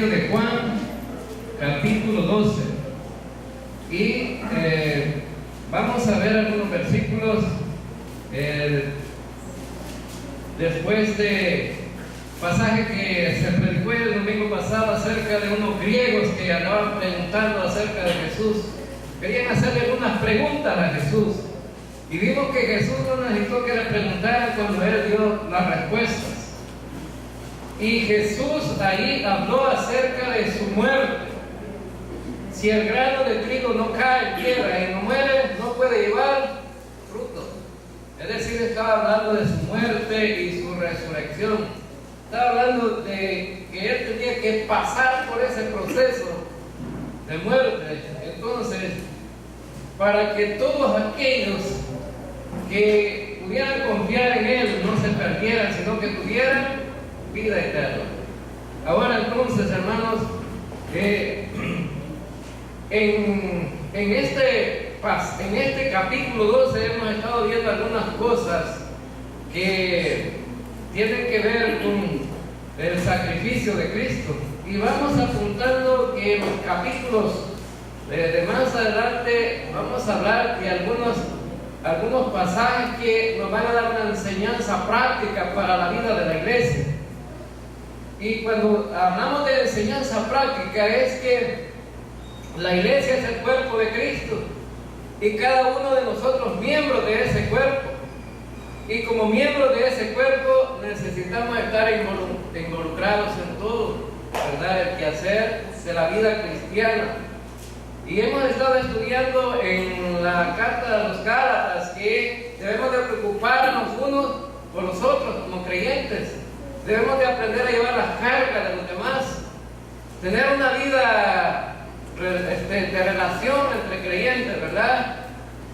Evangelio de Juan, capítulo 12. Y vamos a ver algunos versículos después de pasaje que se predicó el domingo pasado acerca de unos griegos que andaban preguntando acerca de Jesús. Querían hacerle algunas preguntas a Jesús. Y vimos que Jesús no necesitó que le preguntaran cuando Él dio las respuestas. Y Jesús ahí habló acerca de su muerte. Si el grano de trigo no cae en tierra y no muere, no puede llevar fruto. Es decir, estaba hablando de su muerte y su resurrección. Estaba hablando de que Él tenía que pasar por ese proceso de muerte. Entonces, para que todos aquellos que pudieran confiar en Él no se perdieran, sino que tuvieran vida eterna. Ahora entonces, hermanos, en este capítulo 12 hemos estado viendo algunas cosas que tienen que ver con el sacrificio de Cristo, y vamos apuntando que en los capítulos de más adelante vamos a hablar de algunos pasajes que nos van a dar una enseñanza práctica para la vida de la iglesia. Y cuando hablamos de enseñanza práctica es que la iglesia es el cuerpo de Cristo y cada uno de nosotros miembros de ese cuerpo. Y como miembros de ese cuerpo necesitamos estar involucrados en todo, ¿verdad? El quehacer de la vida cristiana. Y hemos estado estudiando en la carta de los Gálatas que debemos de preocuparnos unos por los otros como creyentes. Debemos de aprender a llevar las cargas de los demás, tener una vida de relación entre creyentes, ¿verdad?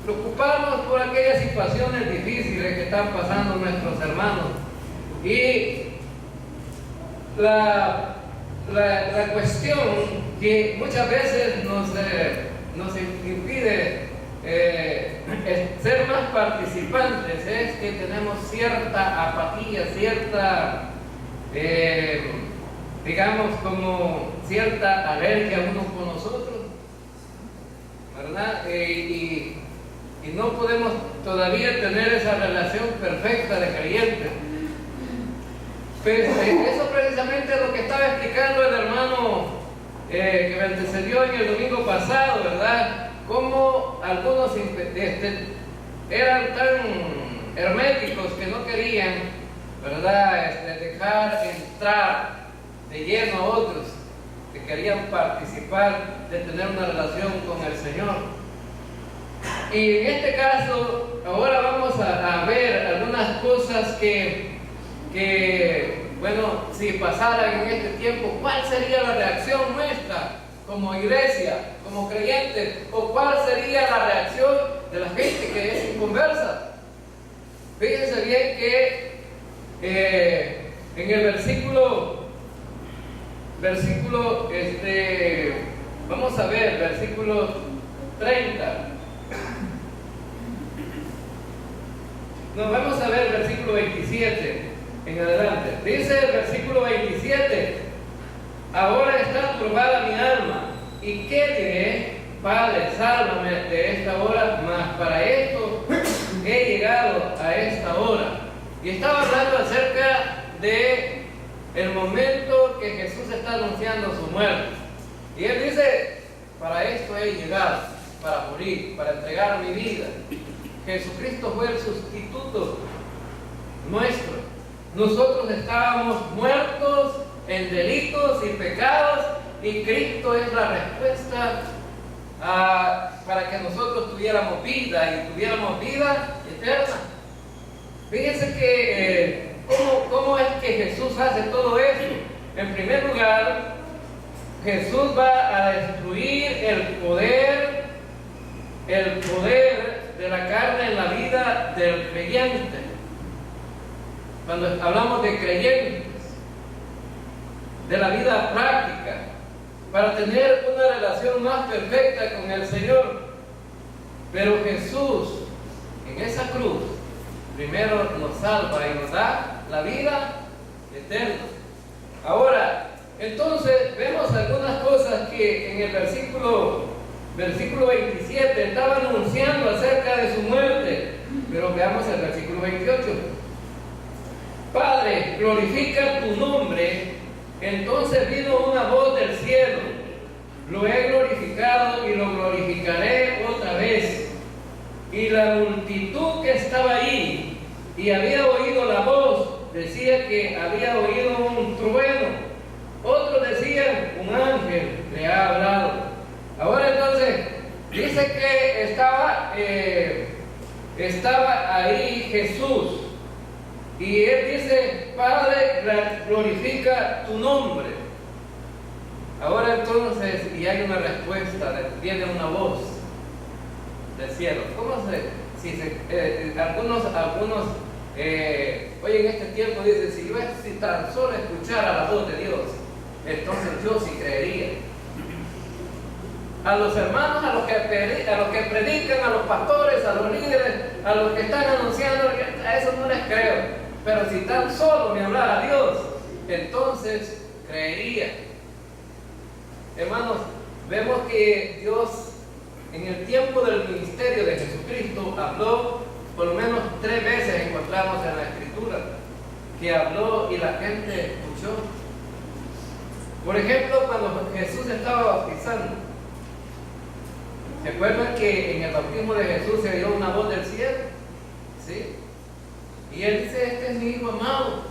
Preocuparnos por aquellas situaciones difíciles que están pasando nuestros hermanos. Y la cuestión que muchas veces nos impide ser más participantes es que tenemos cierta apatía, cierta digamos como cierta alergia unos con nosotros, ¿verdad? Y no podemos todavía tener esa relación perfecta de creyentes. Pues eso precisamente es lo que estaba explicando el hermano que me antecedió en el domingo pasado, ¿verdad? Cómo algunos eran tan herméticos que no querían, ¿verdad? Dejar entrar de lleno a otros que querían participar, de tener una relación con el Señor. Y en este caso, ahora vamos a ver algunas cosas que bueno, si pasaran en este tiempo, ¿cuál sería la reacción nuestra como iglesia, como creyentes? ¿O cuál sería la reacción de la gente que es inconversa? Fíjense bien que en el versículo vamos a ver, versículo 30. Nos vamos a ver el versículo 27 en adelante. Dice el versículo 27: ahora está turbada mi alma, ¿y qué diré? Padre, sálvame de esta hora, mas para esto he llegado a esta hora. Y estaba hablando acerca de el momento que Jesús está anunciando su muerte. Y él dice: para esto he llegado, para morir, para entregar mi vida. Jesucristo fue el sustituto nuestro. Nosotros estábamos muertos en delitos y pecados, y Cristo es la respuesta para que nosotros tuviéramos vida y tuviéramos vida eterna. Fíjense que ¿cómo es que Jesús hace todo eso? En primer lugar, Jesús va a destruir el poder de la carne en la vida del creyente. Cuando hablamos de creyentes, de la vida práctica, para tener una relación más perfecta con el Señor. Pero Jesús, en esa cruz, primero nos salva y nos da la vida eterna. Ahora, Entonces vemos algunas cosas que en el versículo 27 estaba anunciando acerca de su muerte, pero veamos el versículo 28. Padre, glorifica tu nombre. Entonces vino una voz del cielo: lo he glorificado y lo glorificaré otra vez. Y la multitud que estaba ahí y había oído la voz decía que había oído un trueno. Otros decían: un ángel le ha hablado. Ahora entonces dice que estaba ahí Jesús, y él dice: Padre, glorifica tu nombre. Ahora entonces, y hay una respuesta, viene una voz del cielo. Algunos hoy en este tiempo dicen: si tan solo escuchara la voz de Dios, entonces yo sí creería. A los hermanos, a los que predican, a los pastores, a los líderes, a los que están anunciando, a eso no les creo. Pero si tan solo me hablara Dios, entonces creería. Hermanos, vemos que Dios en el tiempo del ministerio de Jesucristo habló por lo menos 3 veces, encontramos en la Escritura, que habló y la gente escuchó. Por ejemplo, cuando Jesús estaba bautizando, ¿se acuerdan que en el bautismo de Jesús se oyó una voz del cielo? ¿Sí? Y él dice: este es mi Hijo amado,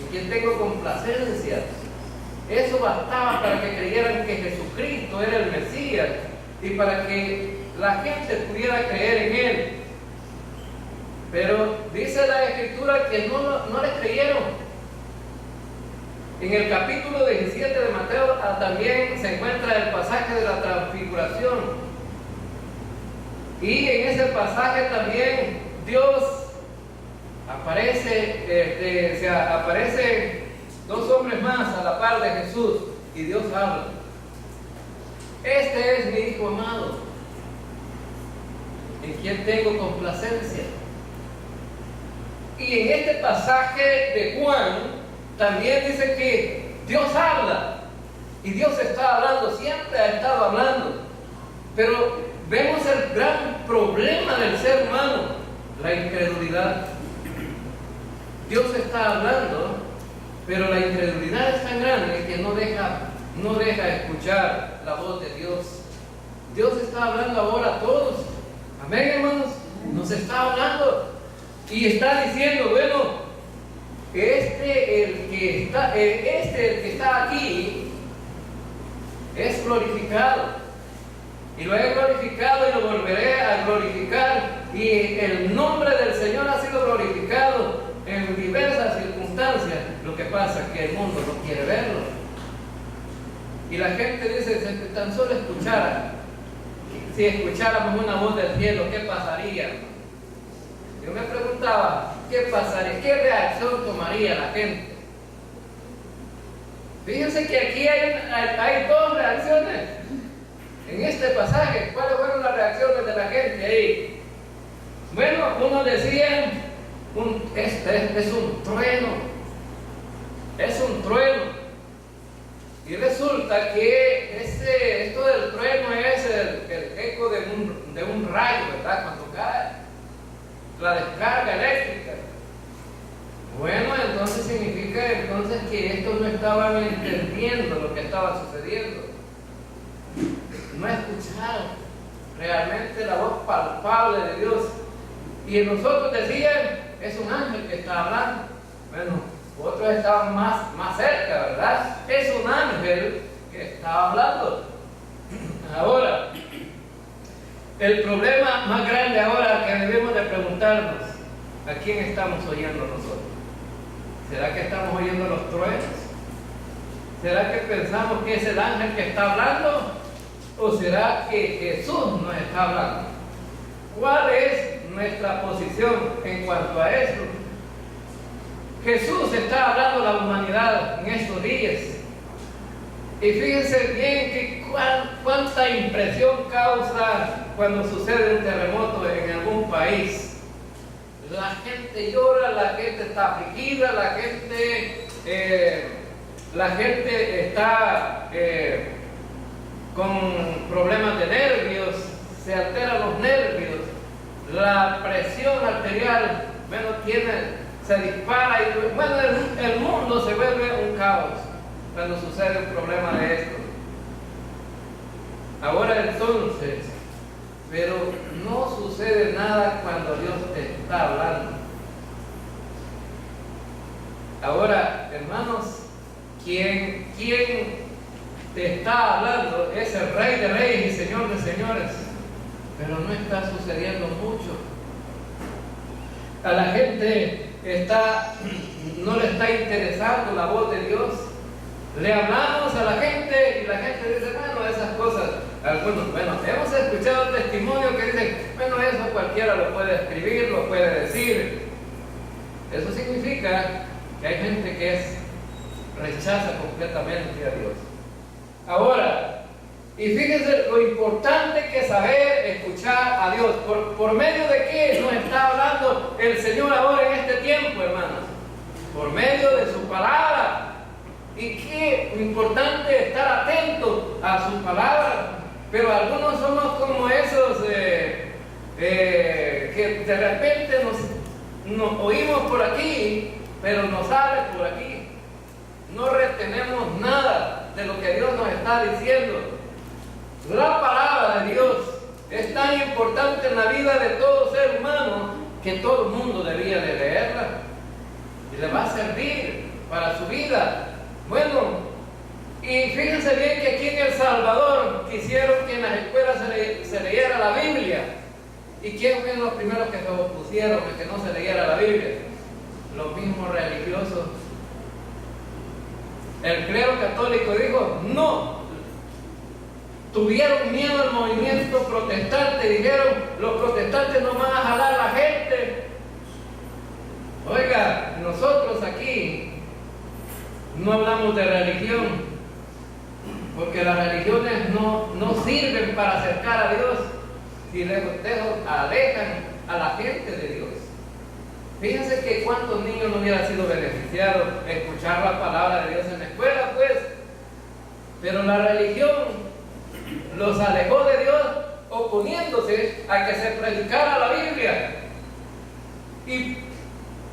en quien tengo complacencia. Eso bastaba para que creyeran que Jesucristo era el Mesías y para que la gente pudiera creer en Él. Pero dice la Escritura que no le creyeron. En el capítulo 17 de Mateo también se encuentra el pasaje de la transfiguración. Y en ese pasaje también Dios aparecen 2 hombres más a la par de Jesús, y Dios habla: este es mi Hijo amado, en quien tengo complacencia. Y en este pasaje de Juan también dice que Dios habla, y Dios está hablando, siempre ha estado hablando. Pero vemos el gran problema del ser humano: la incredulidad. Dios está hablando, pero la incredulidad es tan grande que no deja escuchar la voz de Dios. Dios está hablando ahora a todos. Amén, hermanos. Nos está hablando y está diciendo: bueno, el que está aquí es glorificado, y lo he glorificado y lo volveré a glorificar, y el nombre del Señor ha sido glorificado en diversas circunstancias. Lo que pasa es que el mundo no quiere verlo, y la gente dice: si tan solo si escucháramos una voz del cielo, ¿qué pasaría? Yo me preguntaba: ¿qué pasaría? ¿Qué reacción tomaría la gente? Fíjense que aquí hay 2 reacciones en este pasaje. ¿Cuáles fueron las reacciones de la gente ahí? Bueno, unos decían: es un trueno, es un trueno. Y resulta que esto del trueno es el eco de un rayo, ¿verdad? Cuando cae, la descarga eléctrica. Bueno, entonces significa que estos no estaban entendiendo lo que estaba sucediendo. No escucharon realmente la voz palpable de Dios. Y nosotros decían: es un ángel que está hablando. Bueno, otros estaban más cerca, ¿verdad? Es un ángel que está hablando. Ahora, el problema más grande ahora que debemos de preguntarnos: ¿a quién estamos oyendo nosotros? ¿Será que estamos oyendo los truenos? ¿Será que pensamos que es el ángel que está hablando? ¿O será que Jesús nos está hablando? ¿Cuál es nuestra posición en cuanto a esto? Jesús está hablando a la humanidad en estos días. Y fíjense bien que cuánta impresión causa cuando sucede un terremoto en algún país. La gente llora, la gente está afligida, la gente la gente está con problemas de nervios, se alteran los nervios, la presión arterial, se dispara y bueno, el mundo se vuelve un caos cuando sucede un problema de esto. Ahora entonces, pero no sucede nada cuando Dios te está hablando. Ahora, hermanos, ¿quién te está hablando? Es el Rey de Reyes y Señor de Señores, pero no está sucediendo mucho. A la gente no le está interesando la voz de Dios. Le hablamos a la gente y la gente dice, bueno, esas cosas, algunos, hemos escuchado testimonios que dicen, bueno, eso cualquiera lo puede escribir, lo puede decir. Eso significa que hay gente que rechaza completamente a Dios. Ahora, y fíjense lo importante que es saber escuchar a Dios. ¿Por medio de qué nos está hablando el Señor ahora en este tiempo, hermanos? Por medio de su palabra. Y qué importante estar atentos a su palabra. Pero algunos somos como esos que de repente nos oímos por aquí, pero nos sale por aquí. No retenemos nada de lo que Dios nos está diciendo. La palabra de Dios es tan importante en la vida de todo ser humano que todo el mundo debería de leerla y le va a servir para su vida. Bueno, y fíjense bien que aquí en El Salvador quisieron que en las escuelas se leyera la Biblia. ¿Y quién fueron los primeros que se opusieron a que no se leyera la Biblia? Los mismos religiosos. El clero católico dijo, no. Tuvieron miedo al movimiento protestante, dijeron, los protestantes no van a jalar a la gente. Oiga, nosotros aquí no hablamos de religión, porque las religiones no sirven para acercar a Dios, y lejos alejan a la gente de Dios. Fíjense que cuántos niños no hubieran sido beneficiados escuchar la palabra de Dios en la escuela, pues. Pero la religión los alejó de Dios oponiéndose a que se predicara la Biblia. Y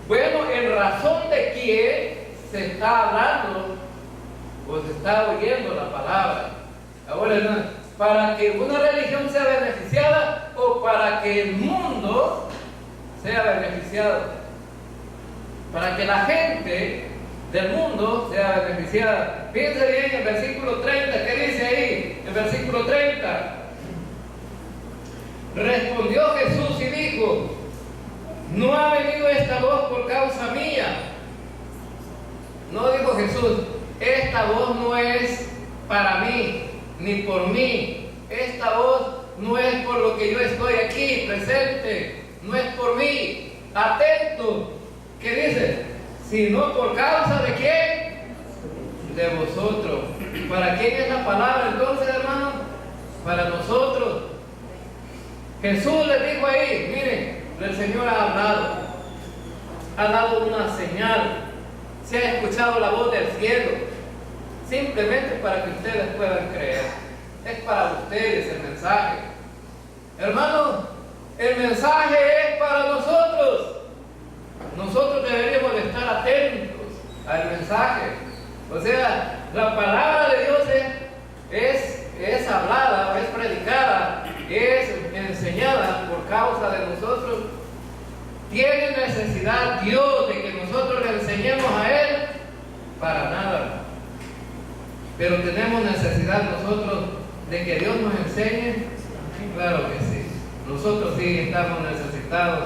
bueno, en razón de quién se está hablando o se está oyendo la palabra. Ahora, para que una religión sea beneficiada o para que el mundo sea beneficiado, para que la gente del mundo sea beneficiada. Fíjense bien el versículo 30, ¿qué dice ahí? El versículo 30. Respondió Jesús y dijo, no ha venido esta voz por causa mía. No dijo Jesús, esta voz no es para mí, ni por mí. Esta voz no es por lo que yo estoy aquí presente, no es por mí. Atento, ¿qué dice? Sino por causa de quién? De vosotros. ¿Para quién es la palabra entonces, hermanos? Para nosotros. Jesús les dijo ahí, miren, el Señor ha hablado, ha dado una señal, se ha escuchado la voz del cielo, simplemente para que ustedes puedan creer. Es para ustedes el mensaje. Hermanos, el mensaje es para nosotros. Nosotros deberíamos de estar atentos al mensaje. O sea, la palabra de Dios es hablada, es predicada, es enseñada por causa de nosotros. ¿Tiene necesidad Dios de que nosotros le enseñemos a Él? Para nada. Pero tenemos necesidad nosotros de que Dios nos enseñe. Claro que sí. Nosotros sí estamos necesitados.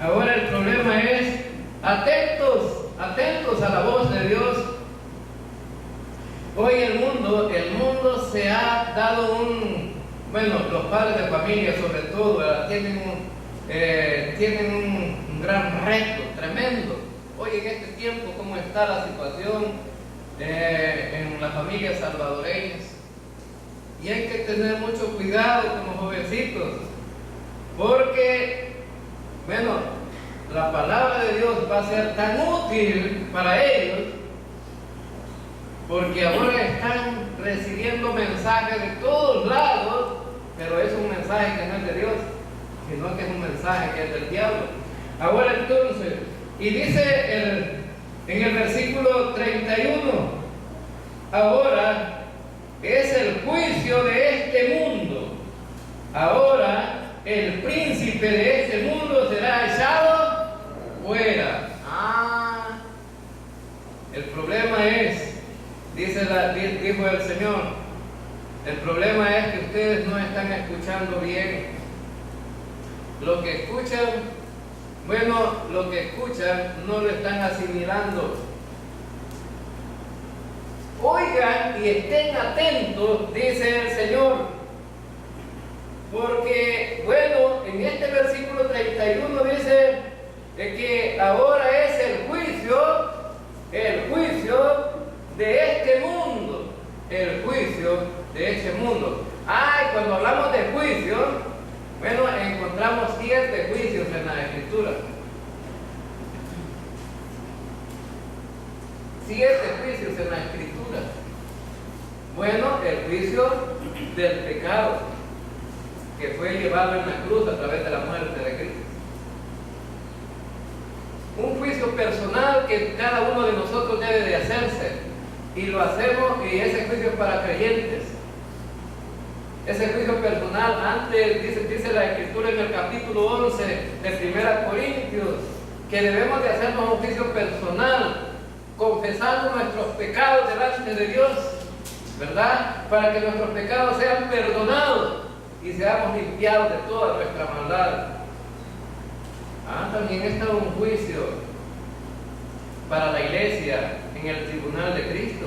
Ahora el problema es atentos a la voz de Dios. Hoy el mundo se ha dado los padres de familia sobre todo, ¿verdad? tienen un gran reto tremendo. Hoy en este tiempo, ¿cómo está la situación en las familias salvadoreñas? Y hay que tener mucho cuidado como jovencitos, porque la palabra de Dios va a ser tan útil para ellos porque ahora están recibiendo mensajes de todos lados, pero es un mensaje que no es de Dios, sino que es un mensaje que es del diablo. Ahora entonces, y dice en el versículo 31, ahora es el juicio de este mundo. Ahora el príncipe de este mundo será echado fuera. El problema es, dijo el Señor, el problema es que ustedes no están escuchando bien. Lo que escuchan, lo que escuchan no lo están asimilando. Oigan y estén atentos, dice el Señor, porque, en este versículo 31 dice que ahora es el juicio de este mundo, el juicio de este mundo. Y cuando hablamos de juicio, encontramos 7 juicios en la Escritura. 7 juicios en la Escritura. El juicio del pecado, que fue llevado en la cruz a través de la muerte de Cristo. Un juicio personal que cada uno de nosotros debe de hacerse, y lo hacemos, y ese juicio es para creyentes. Ese juicio personal, antes dice la Escritura en el capítulo 11 de 1 Corintios, que debemos de hacernos un juicio personal, confesando nuestros pecados delante de Dios, ¿verdad? Para que nuestros pecados sean perdonados y seamos limpiados de toda nuestra maldad. También está un juicio para la iglesia en el tribunal de Cristo.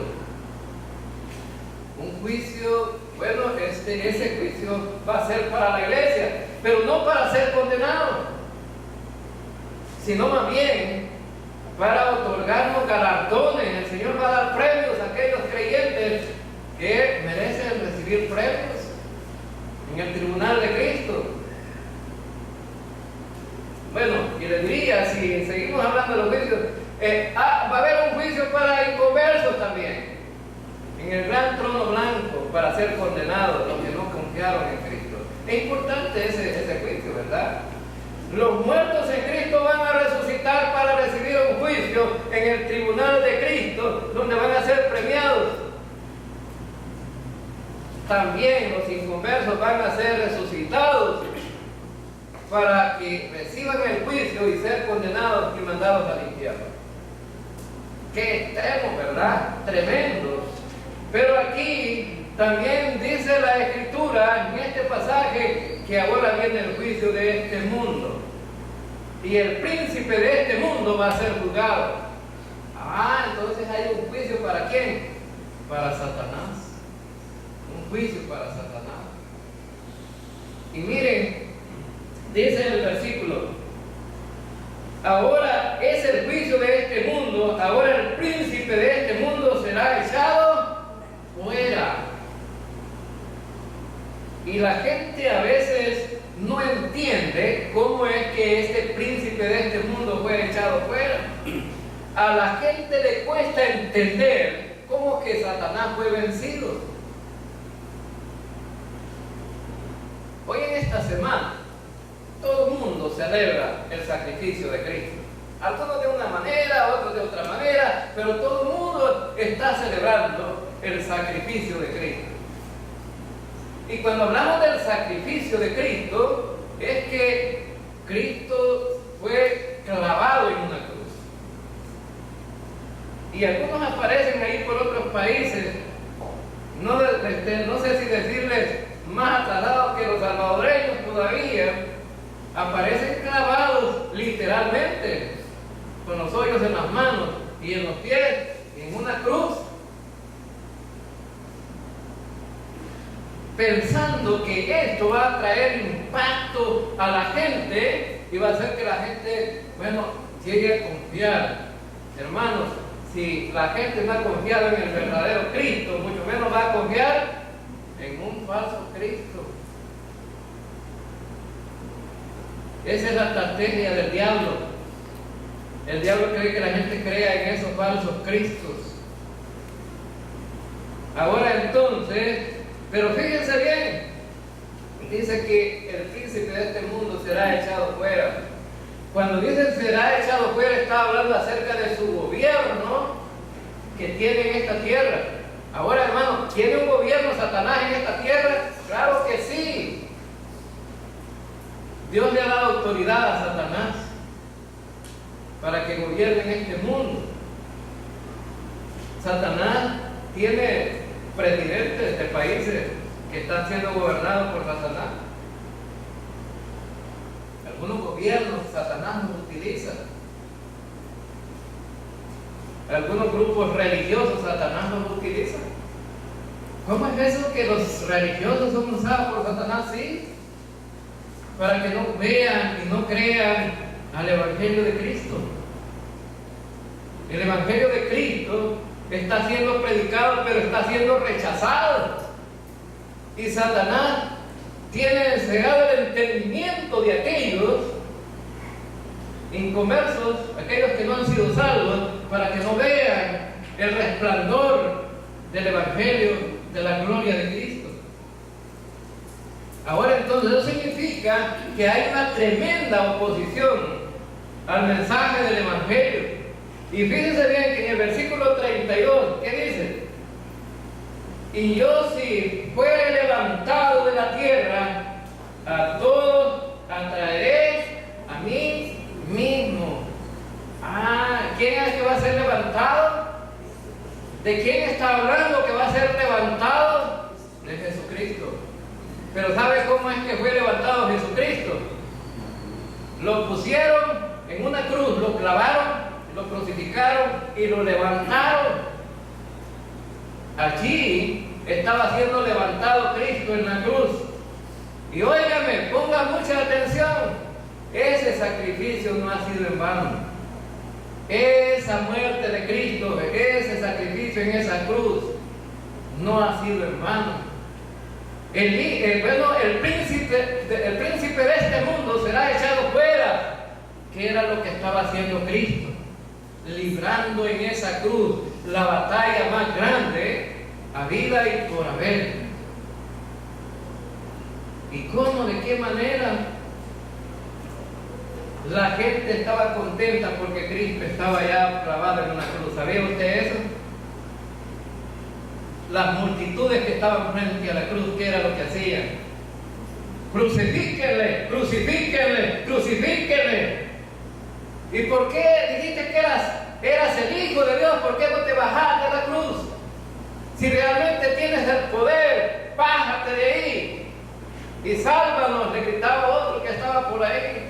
Un juicio, ese juicio va a ser para la iglesia, pero no para ser condenado, sino más bien para otorgarnos galardones. El Señor va a dar premios a aquellos creyentes que merecen recibir premios en el tribunal de Cristo. Y les diría, si seguimos hablando de los juicios, va a haber un juicio para inconversos también, en el gran trono blanco, para ser condenados los que no confiaron en Cristo. Es importante ese juicio, ¿verdad? Los muertos en Cristo van a resucitar para recibir un juicio en el tribunal de Cristo, donde van a ser premiados. También los inconversos van a ser resucitados para que reciban el juicio y ser condenados y mandados al infierno. Qué extremo, ¿verdad? Tremendo. Pero aquí también dice la Escritura en este pasaje que ahora viene el juicio de este mundo, y el príncipe de este mundo va a ser juzgado. Entonces hay un juicio ¿para quién? Para Satanás. Un juicio para Satanás. Y miren, dice el versículo, ahora es el juicio de este mundo, ahora el príncipe de este mundo será echado fuera. Y la gente a veces no entiende cómo es que este príncipe de este mundo fue echado fuera. A la gente le cuesta entender cómo que Satanás fue vencido. Hoy en esta semana, todo el mundo celebra el sacrificio de Cristo. Algunos de una manera, otros de otra manera, pero todo el mundo está celebrando el sacrificio de Cristo. Y cuando hablamos del sacrificio de Cristo, es que Cristo fue clavado en una cruz. Y algunos aparecen ahí por otros países, no sé si decirles más atrasados que los salvadoreños todavía, aparecen clavados literalmente, con los hoyos en las manos y en los pies, en una cruz, pensando que esto va a traer impacto a la gente y va a hacer que la gente, llegue a confiar. Hermanos, si la gente no ha confiado en el verdadero Cristo, mucho menos va a confiar en un falso Cristo. Esa es la estrategia del diablo. El diablo cree que la gente crea en esos falsos cristos. Ahora entonces, pero fíjense bien, dice que el príncipe de este mundo será echado fuera. Cuando dice será echado fuera, está hablando acerca de su gobierno que tiene en esta tierra. Ahora, hermano, ¿tiene un gobierno Satanás en esta tierra? Claro que sí. Dios le ha dado autoridad a Satanás para que gobierne en este mundo. Satanás tiene presidentes de países que están siendo gobernados por Satanás. Algunos gobiernos Satanás los utiliza. Algunos grupos religiosos Satanás los utiliza. ¿Cómo es eso que los religiosos son usados por Satanás? Sí, para que no vean y no crean al Evangelio de Cristo. El Evangelio de Cristo está siendo predicado, pero está siendo rechazado. Y Satanás tiene cegado el entendimiento de aquellos inconversos, aquellos que no han sido salvos, para que no vean el resplandor del Evangelio de la gloria de Cristo. Ahora entonces eso significa que hay una tremenda oposición al mensaje del Evangelio. Y fíjense bien que en el versículo 32, ¿qué dice? Y yo, si fuere levantado de la tierra, a todos atraeré a mí mismo. ¿Quién es el que va a ser levantado? ¿De quién está hablando que va a ser levantado? De Jesucristo. Pero ¿sabe cómo es que fue levantado Jesucristo? Lo pusieron en una cruz, lo clavaron, lo crucificaron y lo levantaron. Allí estaba siendo levantado Cristo en la cruz. Y óigame, ponga mucha atención. Ese sacrificio no ha sido en vano. Esa muerte de Cristo, ese sacrificio en esa cruz, no ha sido en vano. El príncipe de este mundo será echado fuera, que era lo que estaba haciendo Cristo, librando en esa cruz la batalla más grande, a vida y por haber. ¿Y cómo? ¿De qué manera? La gente estaba contenta porque Cristo estaba ya clavado en una cruz. ¿Sabía usted eso? Las multitudes que estaban frente a la cruz, ¿qué era lo que hacían? Crucifíquenle, crucifíquenle, crucifíquenle. ¿Y por qué dijiste que eras el Hijo de Dios? ¿Por qué no te bajaste de la cruz? Si realmente tienes el poder, bájate de ahí y sálvanos, le gritaba otro que estaba por ahí.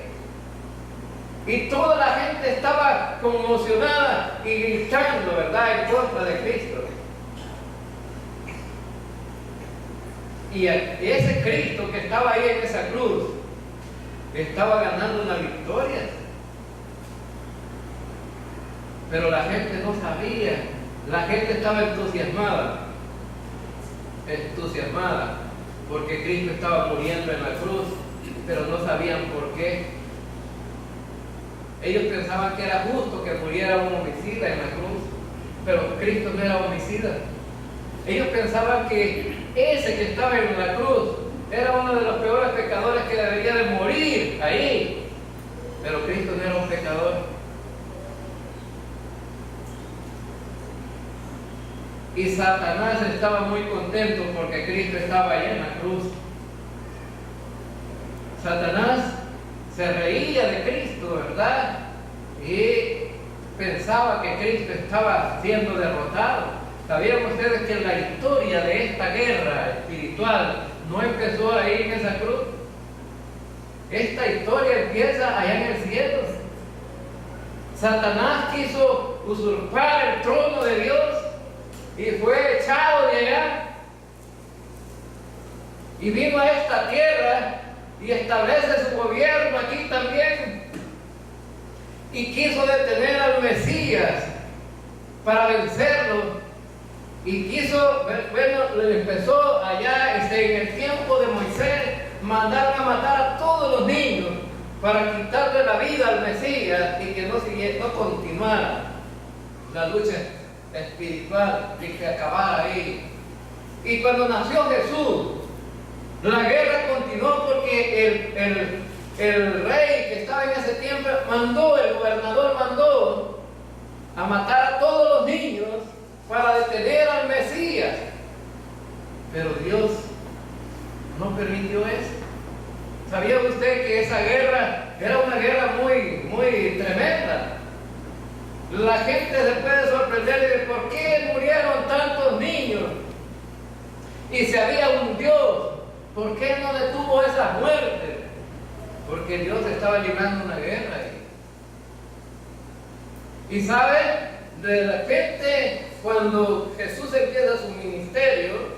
Y toda la gente estaba conmocionada y gritando, ¿verdad?, en contra de Cristo. Y ese Cristo que estaba ahí en esa cruz estaba ganando una victoria. Pero la gente no sabía. La gente estaba entusiasmada, porque Cristo estaba muriendo en la cruz, pero no sabían por qué. Ellos pensaban que era justo que muriera un homicida en la cruz, pero Cristo no era homicida. Ellos pensaban que ese que estaba en la cruz era uno de los peores pecadores que debería de morir ahí, pero Cristo no era un pecador. Y Satanás estaba muy contento porque Cristo estaba ahí en la cruz. Satanás se reía de Cristo, ¿verdad? Y pensaba que Cristo estaba siendo derrotado. ¿Sabían ustedes que la historia de esta guerra espiritual no empezó ahí en esa cruz? Esta historia empieza allá en el cielo. Satanás quiso usurpar el trono de Dios y fue echado de allá. Y vino a esta tierra y establece su gobierno aquí también. Y quiso detener al Mesías para vencerlo. Y quiso, le empezó allá en el tiempo de Moisés, mandaron a matar a todos los niños para quitarle la vida al Mesías y que no continuara la lucha espiritual y que acabara ahí. Y cuando nació Jesús, la guerra continuó porque el rey que estaba en ese tiempo el gobernador mandó a matar a todos los niños para detener al Mesías. Pero Dios no permitió eso. ¿Sabía usted que esa guerra era una guerra muy tremenda? La gente se puede sorprender de por qué murieron tantos niños. Y si había un Dios, ¿por qué no detuvo esa muerte? Porque Dios estaba librando una guerra ahí. Y sabe, de repente, cuando Jesús empieza su ministerio,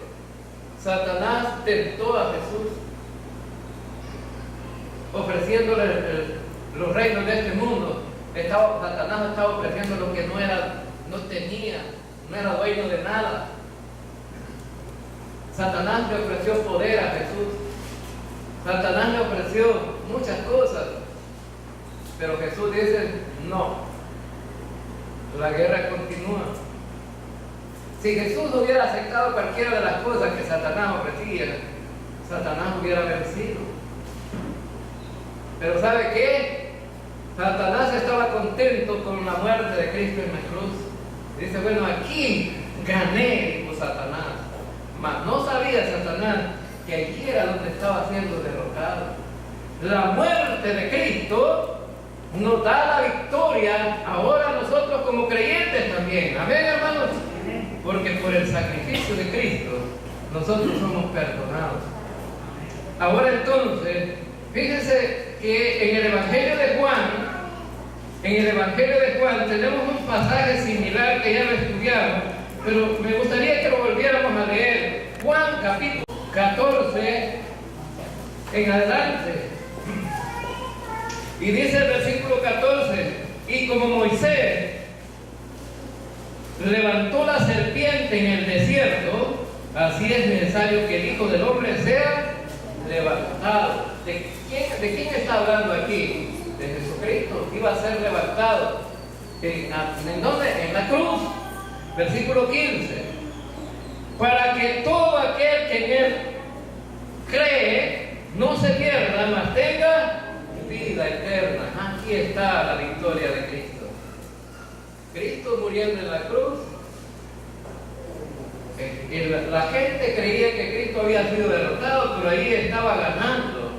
Satanás tentó a Jesús, ofreciéndole los reinos de este mundo. Satanás estaba ofreciendo lo que no tenía, no era dueño de nada. Satanás le ofreció poder a Jesús. Satanás le ofreció muchas cosas. Pero Jesús dice, no. La guerra continúa. Si Jesús hubiera aceptado cualquiera de las cosas que Satanás ofrecía, Satanás hubiera vencido. Pero ¿sabe qué? Satanás estaba contento con la muerte de Cristo en la cruz. Dice, bueno, aquí gané, dijo Satanás. Mas no sabía Satanás que allí era donde estaba siendo derrotado. La muerte de Cristo nos da la victoria ahora nosotros como creyentes también. Amén, hermanos. Porque por el sacrificio de Cristo nosotros somos perdonados. Ahora entonces, fíjense que en el Evangelio de Juan tenemos un pasaje similar que ya lo estudiamos, pero me gustaría que lo volviéramos a leer. Juan capítulo 14 en adelante. Y dice el versículo 14, y como Moisés levantó la serpiente en el desierto, así es necesario que el Hijo del Hombre sea levantado. ¿De quién está hablando aquí? De Jesucristo. Iba a ser levantado. ¿En dónde? En la cruz. Versículo 15. Para que todo aquel que en Él cree no se pierda, mas tenga vida eterna. Aquí está la victoria de Cristo. Cristo muriendo en la cruz. La gente creía que Cristo había sido derrotado, pero ahí estaba ganando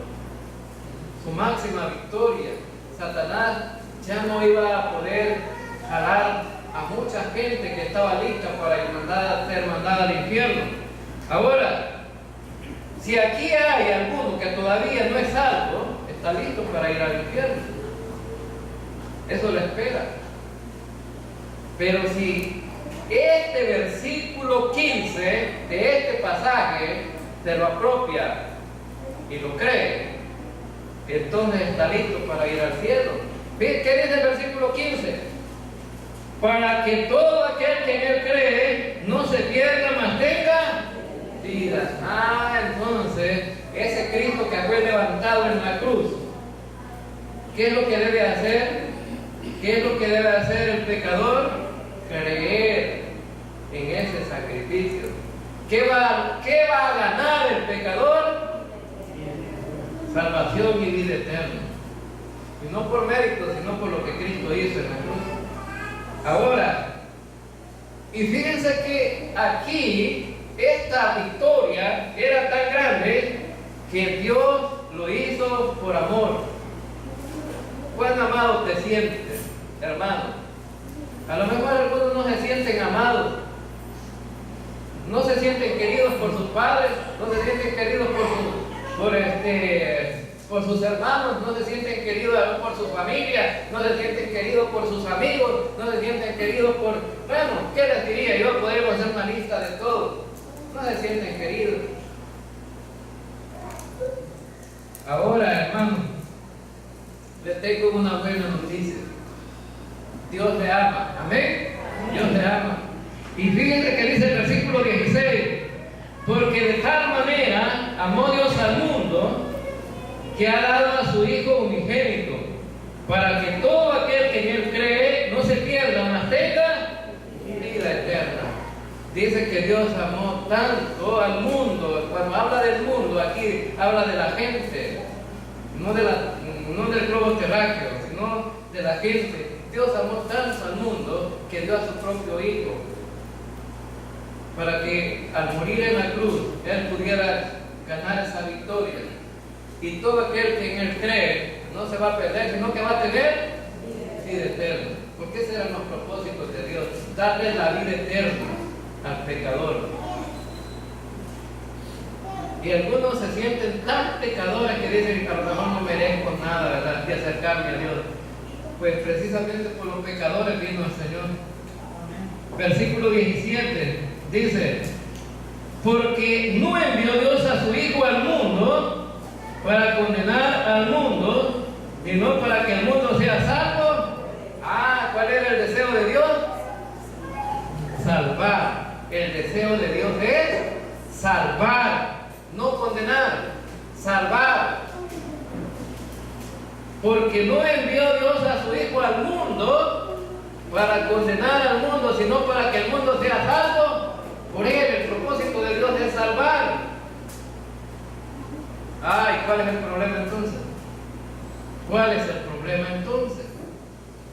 su máxima victoria. Satanás ya no iba a poder jalar a mucha gente que estaba lista para ser mandada al infierno. Ahora, si aquí hay alguno que todavía no es salvo, está listo para ir al infierno. Eso le espera. Pero si este versículo 15 de este pasaje se lo apropia y lo cree, entonces está listo para ir al cielo. ¿Qué dice el versículo 15? Para que todo aquel que en Él cree no se pierda, mas tenga vida. Entonces, ese Cristo que fue levantado en la cruz, ¿qué es lo que debe hacer? ¿Qué es lo que debe hacer el pecador? Creer en ese sacrificio. ¿Qué va a ganar el pecador? Salvación y vida eterna. Y no por mérito, sino por lo que Cristo hizo en la cruz. Ahora, y fíjense que aquí esta victoria era tan grande que Dios lo hizo por amor. ¿Cuán amado te sientes, hermano? A lo mejor algunos no se sienten amados, no se sienten queridos por sus padres, no se sienten queridos por sus hermanos, no se sienten queridos por su familia, no se sienten queridos por sus amigos, no se sienten queridos por... Bueno, ¿qué les diría yo? Podemos hacer una lista de todo. No se sienten queridos. Ahora, hermano, les tengo una buena noticia. Dios te ama. Amén. Dios te ama. Y fíjense que dice el versículo 16, porque de tal manera amó Dios al mundo que ha dado a su Hijo unigénito, para que todo aquel que en Él cree no se pierda, mas tenga vida eterna. Dice que Dios amó tanto al mundo. Cuando habla del mundo, aquí habla de la gente, no del globo terráqueo, sino de la gente. Dios amó tanto al mundo que dio a su propio Hijo, para que al morir en la cruz, Él pudiera ganar esa victoria. Y todo aquel que en Él cree no se va a perder, sino que va a tener vida eterna. Porque esos eran los propósitos de Dios, darle la vida eterna al pecador. Y algunos se sienten tan pecadores que dicen que a lo mejor no merezco nada, ¿verdad?, de acercarme a Dios. Pues precisamente por los pecadores vino el Señor. Versículo 17 dice: porque no envió Dios a su Hijo al mundo para condenar al mundo, sino para que el mundo sea salvo. ¿Cuál era el deseo de Dios? Salvar. El deseo de Dios es salvar, no condenar, salvar. Porque no envió Dios a su Hijo al mundo para condenar al mundo, sino para que el mundo sea salvo por Él. El propósito de Dios es salvar. ¿Y cuál es el problema entonces? ¿Cuál es el problema entonces?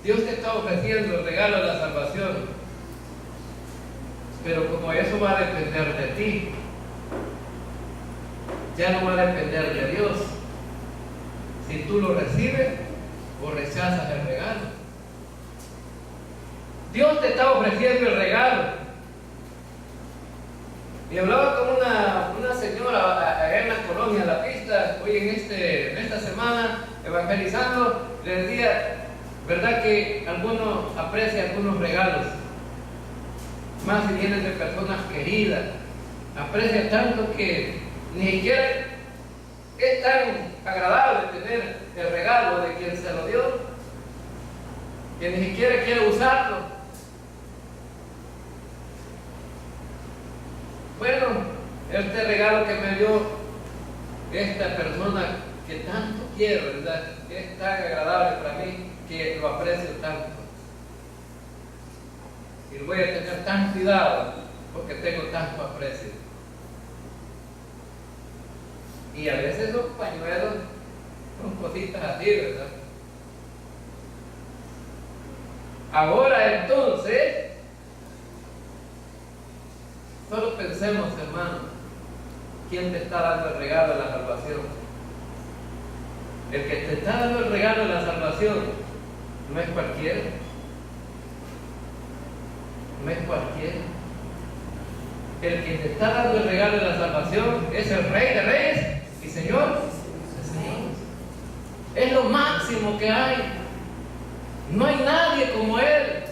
Dios te está ofreciendo el regalo de la salvación, pero como eso va a depender de ti, ya no va a depender de Dios. Si tú lo recibes o rechazas el regalo. Dios te está ofreciendo el regalo. Y hablaba con una señora allá en la colonia La Pista, hoy en esta semana, evangelizando. Le decía, ¿verdad que algunos aprecian algunos regalos? Más si vienen de personas queridas. Aprecia tanto que ni siquiera es tan agradable tener el regalo de quien se lo dio, que ni siquiera quiere usarlo. Bueno, este regalo que me dio esta persona que tanto quiero, ¿verdad?, es tan agradable para mí que lo aprecio tanto. Y voy a tener tan cuidado porque tengo tanto aprecio. Y a veces los pañuelos son cositas así, ¿verdad? Ahora entonces, solo pensemos, hermano, ¿quién te está dando el regalo de la salvación? El que te está dando el regalo de la salvación no es cualquiera. No es cualquiera. El que te está dando el regalo de la salvación es el Rey de Reyes y Señor de Señores. Es lo máximo que hay. No hay nadie como Él.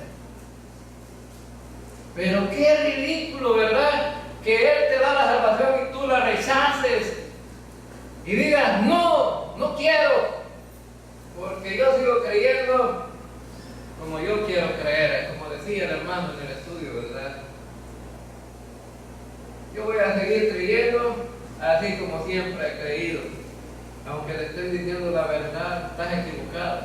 Pero qué ridículo, ¿verdad?, que Él te da la salvación y tú la rechaces y digas, no quiero, porque yo sigo creyendo como yo quiero creer, como decía el hermano en el estudio, ¿verdad? Yo voy a seguir creyendo así como siempre he creído, aunque le estoy diciendo la verdad, estás equivocado.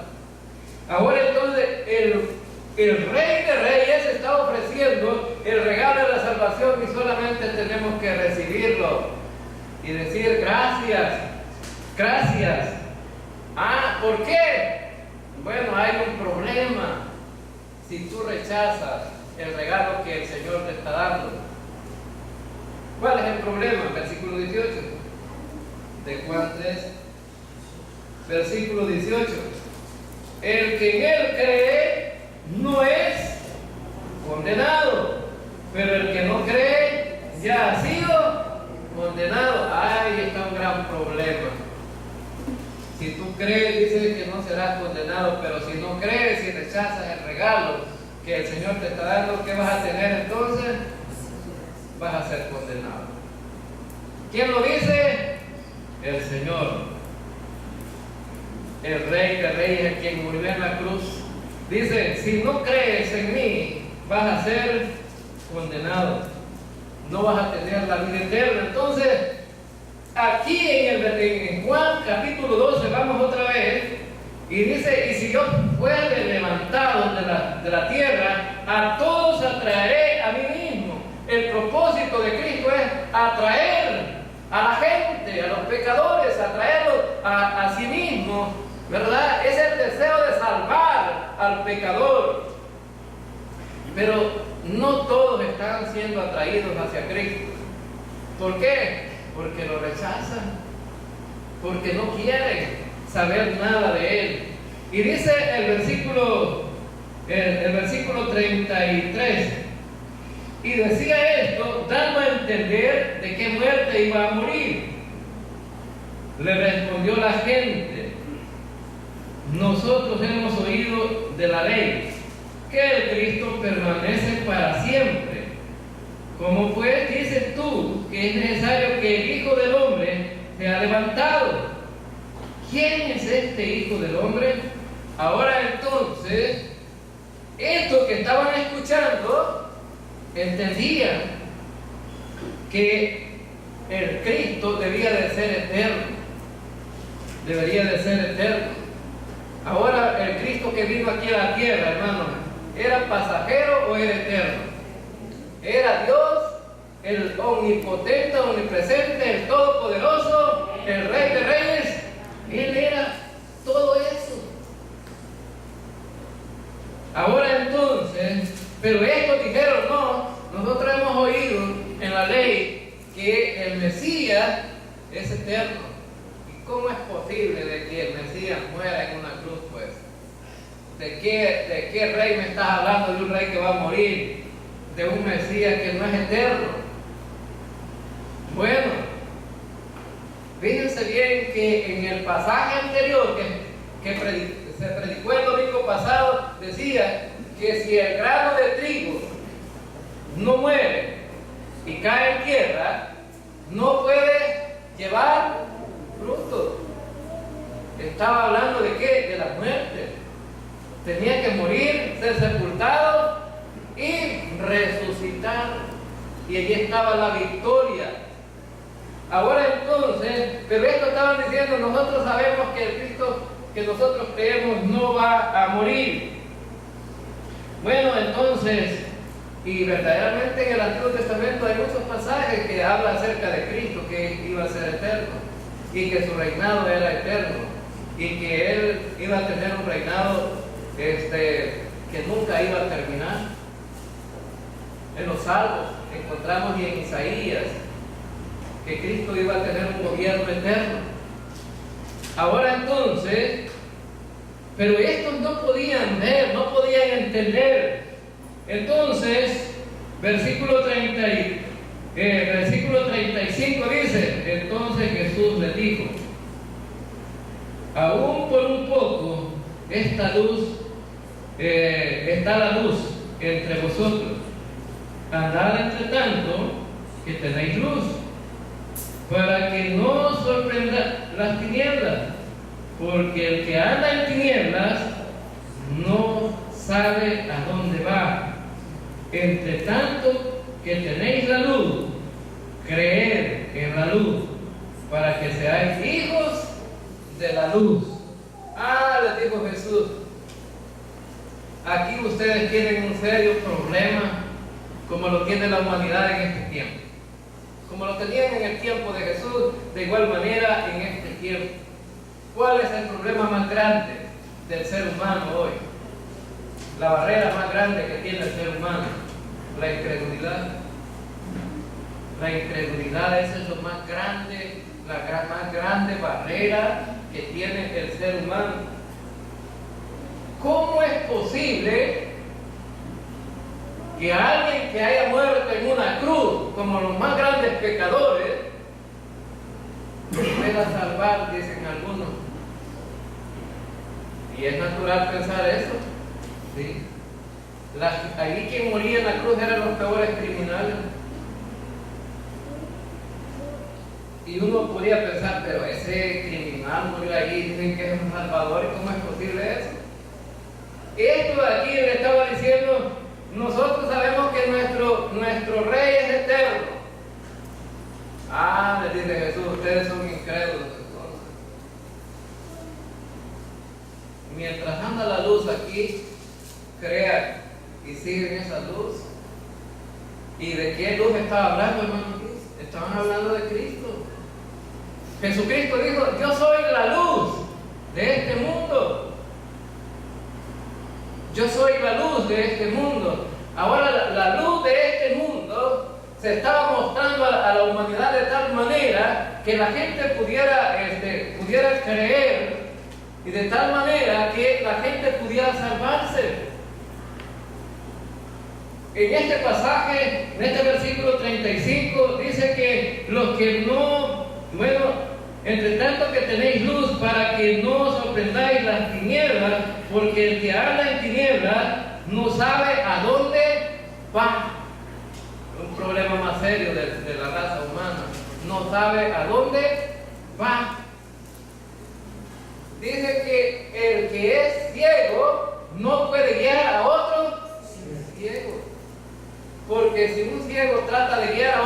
Ahora entonces el Rey de Reyes está ofreciendo el regalo de la salvación y solamente tenemos que recibirlo y decir gracias, gracias. ¿Por qué? Bueno, hay un problema si tú rechazas el regalo que el Señor te está dando. ¿Cuál es el problema? Versículo 18 de Juan 3, versículo 18. El que en Él cree no es condenado, pero el que no cree ya ha sido condenado. Ahí está un gran problema. Si tú crees, dice que no serás condenado, pero si no crees y rechazas el regalo que el Señor te está dando, ¿qué vas a tener entonces? Vas a ser condenado. ¿Quién lo dice? El Señor. El Rey de Reyes, el quien murió en la cruz. Dice, si no crees en mí, vas a ser condenado. No vas a tener la vida eterna. Entonces, aquí en Juan capítulo 12, vamos otra vez, y dice, y si yo fuere levantado de la tierra, a todos atraeré a mí mismo. El el propósito de Cristo es atraer a la gente, a los pecadores, atraerlos a sí mismo, ¿verdad? Es el deseo de salvar al pecador. Pero no todos están siendo atraídos hacia Cristo. ¿Por qué? Porque lo rechazan, porque no quieren saber nada de Él. Y dice el versículo 33, y decía esto dando a entender de qué muerte iba a morir. Le respondió la gente: nosotros hemos oído de la ley que el Cristo permanece para siempre. ¿Cómo pues dices tú que es necesario que el Hijo del Hombre sea levantado? ¿Quién es este Hijo del Hombre? Ahora entonces, estos que estaban escuchando entendían que el Cristo debía de ser eterno. Debería de ser eterno. Ahora, el Cristo que vino aquí a la tierra, hermanos, ¿era pasajero o era eterno? Era Dios, el omnipotente, omnipresente, el todopoderoso, el Rey de Reyes. Él era todo eso. Ahora entonces, pero estos dijeron: no, nosotros hemos oído en la ley que el Mesías es eterno. ¿Y cómo es posible de que el Mesías muera en una cruz, pues? ¿De qué rey me estás hablando? De un rey que va a morir, de un Mesías que no es eterno. Bueno, fíjense bien que en el pasaje anterior que se predicó el domingo pasado, decía que si el grano de trigo no muere y cae en tierra, no puede llevar fruto. Estaba hablando de qué? De la muerte. Tenía que morir, ser sepultado y resucitar. Y allí estaba la victoria. Ahora entonces, pero esto estaban diciendo: nosotros sabemos que el Cristo que nosotros creemos no va a morir. Bueno, entonces, y verdaderamente en el Antiguo Testamento hay muchos pasajes que hablan acerca de Cristo, que iba a ser eterno y que su reinado era eterno y que Él iba a tener un reinado que nunca iba a terminar. En los Salmos encontramos, y en Isaías, que Cristo iba a tener un gobierno eterno. Ahora entonces, pero estos no podían ver, no podían entender. Entonces, versículo 35 dice: entonces Jesús les dijo: aún por un poco está la luz entre vosotros. Andad entre tanto que tenéis luz, para que no os sorprenda las tinieblas, porque el que anda en tinieblas no sabe a dónde va. Entre tanto que tenéis la luz, creed en la luz, para que seáis hijos de la luz. Les dijo Jesús: aquí ustedes tienen un serio problema, como lo tiene la humanidad en este tiempo. Como lo tenían en el tiempo de Jesús, de igual manera en este tiempo. ¿Cuál es el problema más grande del ser humano hoy? La barrera más grande que tiene el ser humano: la incredulidad. La incredulidad es lo más grande, la más grande barrera que tiene el ser humano. ¿Cómo es posible que alguien que haya muerto en una cruz, como los más grandes pecadores, pueda salvar, dicen algunos? Y es natural pensar eso, ¿sí? Allí quien moría en la cruz eran los peores criminales. Y uno podría pensar: pero ese criminal murió allí, dicen que es un salvador, ¿y cómo es posible eso? Esto de aquí le estaba diciendo: nosotros sabemos que nuestro rey es eterno. Les dice Jesús: ustedes son incrédulos entonces. Mientras anda la luz aquí, crean y siguen esa luz. ¿Y de qué luz estaba hablando, hermano? Estaban hablando de Cristo. Jesucristo dijo: yo soy la luz de este mundo. Yo soy la luz de este mundo. Ahora la luz de este mundo se estaba mostrando a la humanidad de tal manera que la gente pudiera creer, y de tal manera que la gente pudiera salvarse. En este pasaje, en este versículo 35, dice que los que no, entre tanto que tenéis luz, para que no os sorprendáis las tinieblas, porque el que anda en tinieblas no sabe a dónde va. Un problema más serio de la raza humana. No sabe a dónde va. Dice que el que es ciego no puede guiar a otro ciego. Porque si un ciego trata de guiar a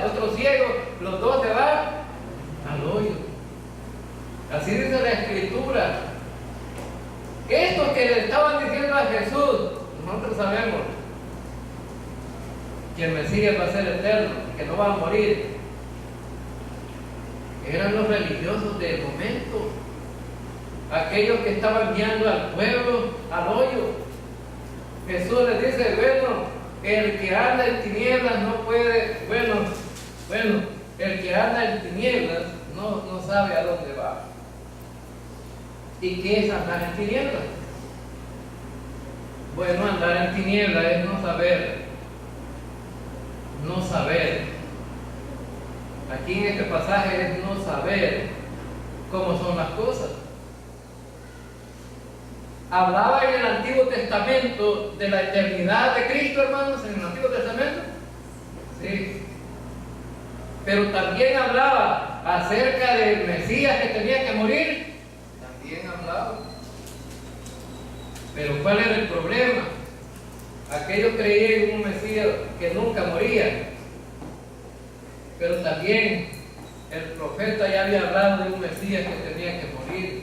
otro ciego, los dos se van al hoyo. Así dice la Escritura. Esto que le estaban diciendo a Jesús, nosotros sabemos que el Mesías va a ser eterno, que no va a morir. Eran los religiosos del momento, aquellos que estaban guiando al pueblo al hoyo. Jesús les dice: el que anda en tinieblas no puede, el que anda en tinieblas no sabe a dónde va. ¿Y qué es andar en tinieblas? Bueno, andar en tinieblas es no saber. No saber. Aquí en este pasaje es no saber cómo son las cosas. Hablaba en el Antiguo Testamento de la eternidad de Cristo, hermanos, en el Antiguo Testamento. Sí. Pero también hablaba acerca del Mesías que tenía que morir. También hablaba. Pero ¿cuál era el problema? Aquellos creían en un Mesías que nunca moría. Pero también el profeta ya había hablado de un Mesías que tenía que morir.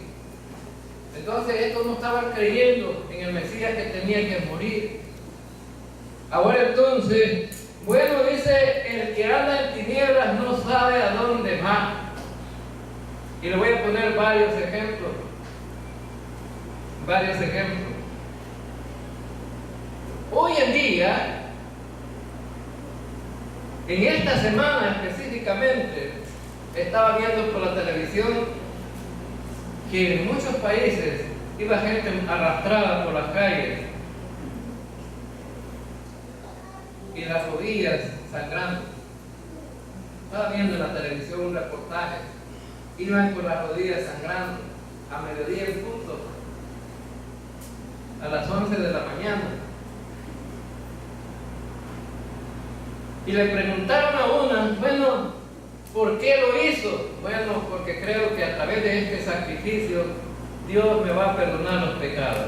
Entonces estos no estaban creyendo en el Mesías que tenía que morir. Ahora entonces, dice: el que anda en tinieblas no sabe a dónde va. Y le voy a poner varios ejemplos. Hoy en día, en esta semana específicamente, estaba viendo por la televisión que en muchos países iba gente arrastrada por las calles y las rodillas sangrando. Estaba viendo en la televisión un reportaje. Iban con las rodillas sangrando a mediodía en punto, a las 11 de la mañana. Y le preguntaron a una: ¿por qué lo hizo? Porque creo que a través de este sacrificio Dios me va a perdonar los pecados.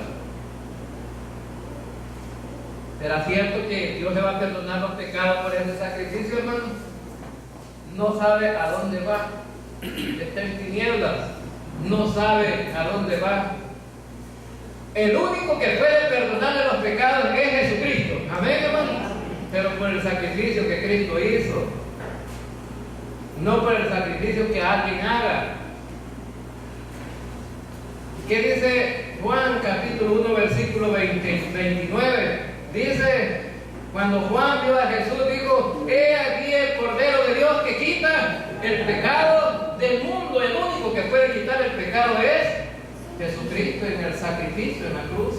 ¿Será cierto que Dios le va a perdonar los pecados por ese sacrificio, hermano? No sabe a dónde va. Está en tinieblas. No sabe a dónde va. El único que puede perdonarle los pecados es Jesucristo. Amén, hermano. Pero por el sacrificio que Cristo hizo, no por el sacrificio que alguien haga. ¿Qué dice Juan capítulo 1 versículo 29? Dice: cuando Juan vio a Jesús, dijo: he aquí el Cordero de Dios que quita el pecado del mundo. El único que puede quitar el pecado es Jesucristo en el sacrificio en la cruz.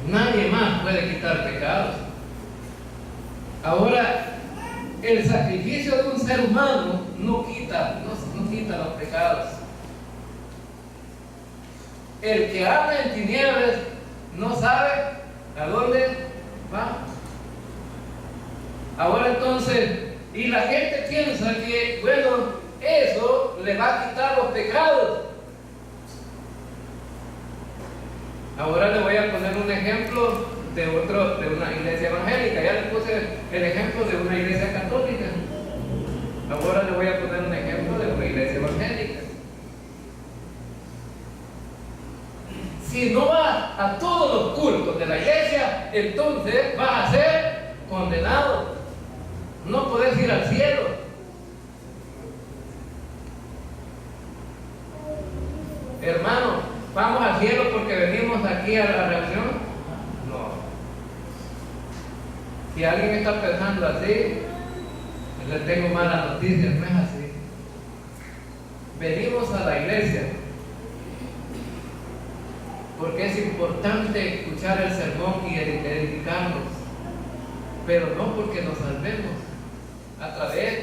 Nadie más puede quitar pecados. Ahora, el sacrificio de un ser humano no quita los pecados. El que anda en tinieblas no sabe a dónde va. Ahora entonces, y la gente piensa que, eso le va a quitar los pecados. Ahora le voy a poner un ejemplo de una iglesia evangélica. Ya le puse el ejemplo de una iglesia católica. Ahora le voy a poner un ejemplo de una iglesia evangélica. Si no va a todos los cultos de la iglesia, entonces vas a ser condenado. No puedes ir al cielo. Hermano, ¿vamos al cielo porque venimos aquí a la reunión? No. Si alguien está pensando así, le tengo malas noticias, no es así. Venimos a la iglesia porque es importante escuchar el sermón y edificarnos, pero no porque nos salvemos a través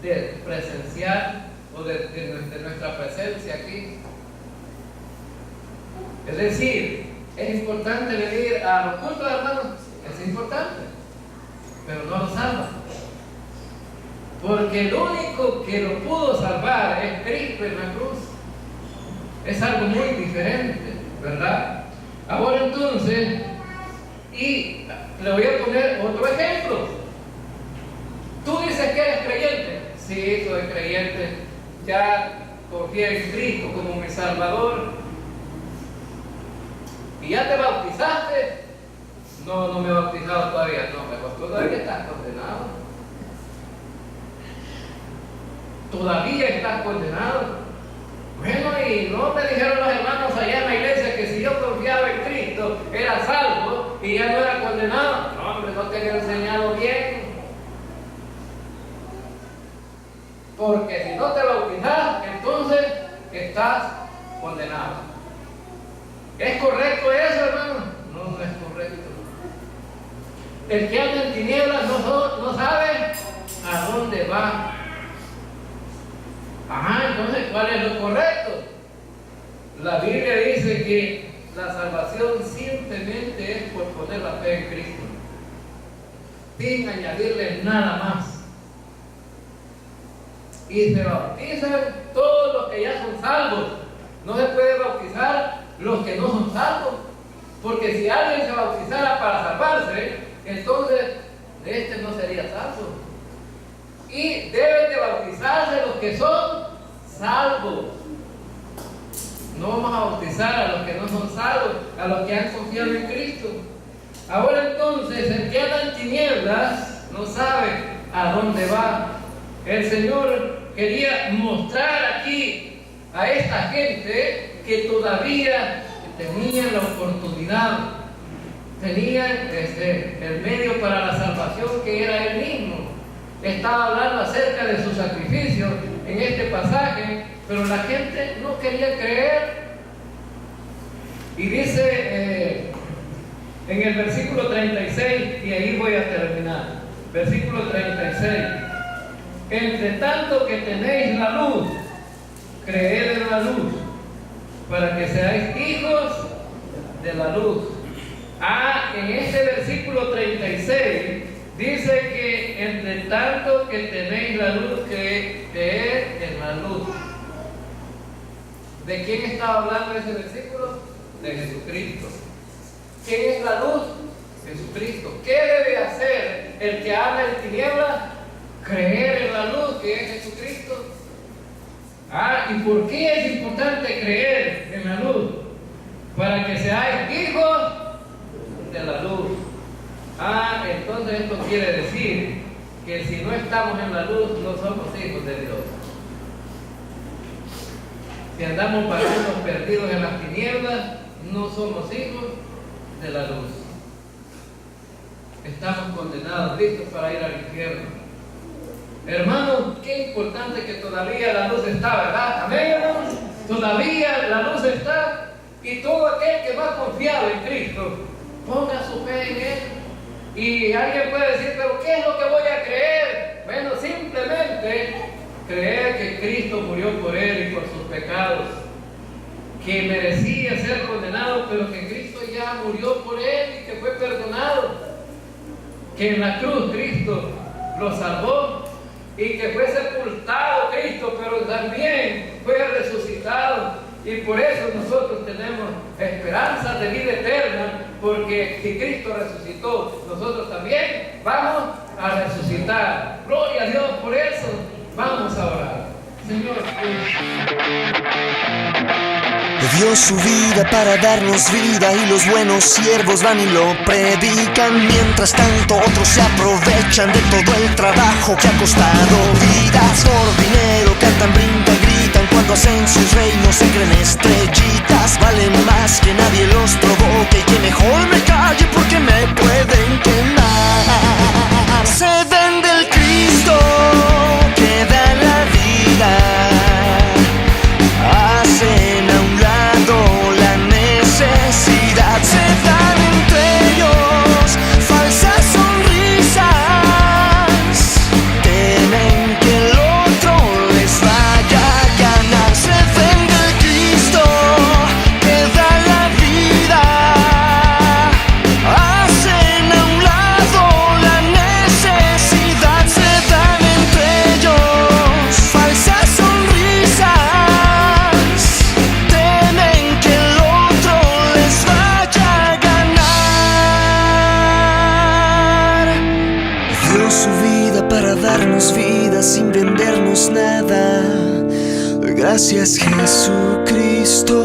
de presenciar o de nuestra presencia aquí. Es decir, es importante venir a los cultos, hermanos, es importante, pero no lo salva. Porque el único que lo pudo salvar es Cristo en la cruz. Es algo muy diferente, ¿verdad? Ahora entonces, y le voy a poner otro ejemplo. Tú dices que eres creyente. Sí, soy creyente. Ya confié en Cristo como mi Salvador. ¿Y ya te bautizaste? No, no me he bautizado todavía. No, pero todavía estás condenado. Todavía estás condenado. Bueno, y no me dijeron los hermanos allá en la iglesia que si yo confiaba en Cristo era salvo y ya no era condenado. No, hombre, no te he enseñado bien. Porque si no te bautizas, entonces estás condenado. ¿Es correcto eso, hermano? No, no es correcto. El que anda en tinieblas no sabe a dónde va. Entonces, ¿cuál es lo correcto? La Biblia dice que la salvación simplemente es por poner la fe en Cristo, sin añadirle nada más. Y se bautizan todos los que ya son salvos. No se puede bautizar los que no son salvos, porque si alguien se bautizara para salvarse, entonces este no sería salvo. Y deben de bautizarse los que son salvos. No vamos a bautizar a los que no son salvos, a los que han confiado en Cristo. Ahora entonces, el que anda en tinieblas no sabe a dónde va. El Señor quería mostrar aquí a esta gente que todavía tenían la oportunidad, tenían el medio para la salvación, que era Él mismo. Estaba hablando acerca de su sacrificio en este pasaje, pero la gente no quería creer. Y dice en el versículo 36, y ahí voy a terminar, versículo 36: entre tanto que tenéis la luz, creed en la luz, para que seáis hijos de la luz. En este versículo 36 dice que entre tanto que tenéis la luz, creed en la luz. ¿De quién estaba hablando ese versículo? De Jesucristo. ¿Quién es la luz? Jesucristo. ¿Qué debe hacer el que anda en tinieblas? Creer en la luz, que es Jesucristo. ¿Y por qué es importante creer en la luz? Para que seáis hijos de la luz. Entonces esto quiere decir que si no estamos en la luz, no somos hijos de Dios. Si andamos vagando perdidos en las tinieblas, no somos hijos de la luz. Estamos condenados, listos para ir al infierno. Hermanos, qué importante que todavía la luz está, ¿verdad? Amén, hermanos. Todavía la luz está, y todo aquel que va confiado en Cristo, ponga su fe en Él. Y alguien puede decir, pero ¿qué es lo que voy a creer? Bueno, simplemente creer que Cristo murió por él y por sus pecados, que merecía ser condenado, pero que Cristo ya murió por él y que fue perdonado, que en la cruz Cristo lo salvó y que fue sepultado Cristo, pero también fue resucitado. Y por eso nosotros tenemos esperanza de vida eterna, porque si Cristo resucitó, nosotros también vamos a resucitar. Gloria a Dios por eso. Vamos a orar. Señor. Dio su vida para darnos vida y los buenos siervos van y lo predican. Mientras tanto otros se aprovechan de todo el trabajo que ha costado vidas. Por dinero cantan, brincan, gritan, cuando hacen sus reinos se creen estrellitas. Valen más que nadie los provoque y que mejor me calle porque me pueden quemar. Se vende el Cristo que da la vida. Hacen a un lado la necesidad, se dan entre ellos falsas sonrisas, temen que el otro les vaya a ganar. Se vende el Cristo que da la vida, hacen a un lado la necesidad, se dan entre ellos falsas sonrisas. Su vida para darnos vida sin vendernos nada. Gracias, Jesucristo.